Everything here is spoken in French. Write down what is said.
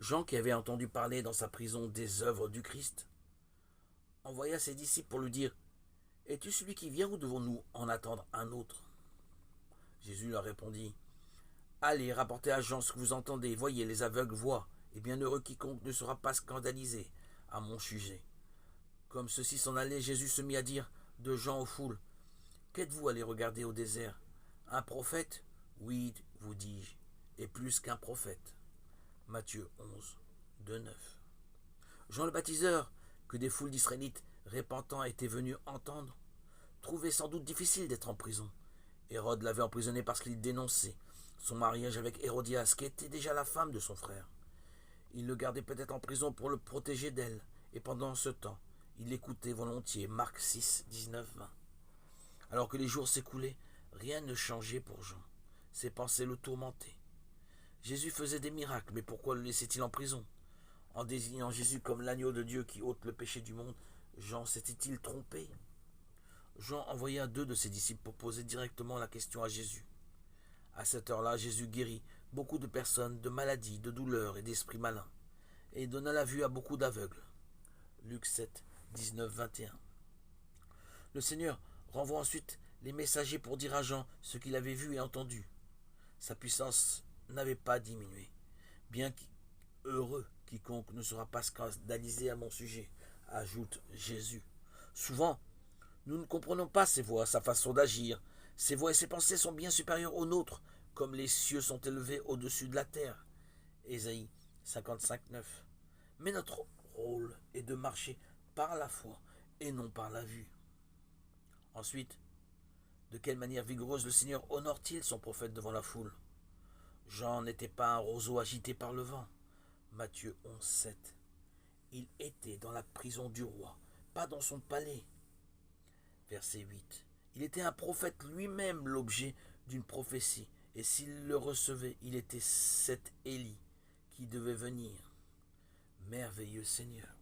Jean, qui avait entendu parler dans sa prison des œuvres du Christ, envoya ses disciples pour lui dire: Es-tu celui qui vient ou devons-nous en attendre un autre? Jésus leur répondit: Allez, rapportez à Jean ce que vous entendez. Voyez, les aveugles voient, et bienheureux quiconque ne sera pas scandalisé à mon sujet. Comme ceux-ci s'en allaient, Jésus se mit à dire de Jean aux foules: Qu'êtes-vous allés regarder au désert? Un prophète? Oui, vous dis-je, et plus qu'un prophète. Matthieu 11, 2, 9. Jean le baptiseur, que des foules d'Israélites répentants étaient venus entendre, trouvait sans doute difficile d'être en prison. Hérode l'avait emprisonné parce qu'il dénonçait son mariage avec Hérodias, qui était déjà la femme de son frère. Il le gardait peut-être en prison pour le protéger d'elle, et pendant ce temps, il l'écoutait volontiers. Marc 6, 19, 20. Alors que les jours s'écoulaient, rien ne changeait pour Jean. Ses pensées le tourmentaient. Jésus faisait des miracles, mais pourquoi le laissait-il en prison? En désignant Jésus comme l'agneau de Dieu qui ôte le péché du monde, Jean s'était-il trompé? Jean envoya 2 de ses disciples pour poser directement la question à Jésus. À cette heure-là, Jésus guérit beaucoup de personnes de maladies, de douleurs et d'esprits malins, et donna la vue à beaucoup d'aveugles. Luc 7, 19, 21. Le Seigneur renvoie ensuite les messagers pour dire à Jean ce qu'il avait vu et entendu. Sa puissance n'avait pas diminué. Bien qu'heureux quiconque ne sera pas scandalisé à mon sujet, ajoute Jésus. Souvent, nous ne comprenons pas ses voies, sa façon d'agir. Ses voies et ses pensées sont bien supérieures aux nôtres, comme les cieux sont élevés au-dessus de la terre. Ésaïe 55, 9. Mais notre rôle est de marcher par la foi et non par la vue. Ensuite, de quelle manière vigoureuse le Seigneur honore-t-il son prophète devant la foule? Jean n'était pas un roseau agité par le vent. Matthieu 11, 7. Il était dans la prison du roi, pas dans son palais. Verset 8. Il était un prophète lui-même, l'objet d'une prophétie, et s'il le recevait, il était cet Élie qui devait venir. Merveilleux Seigneur.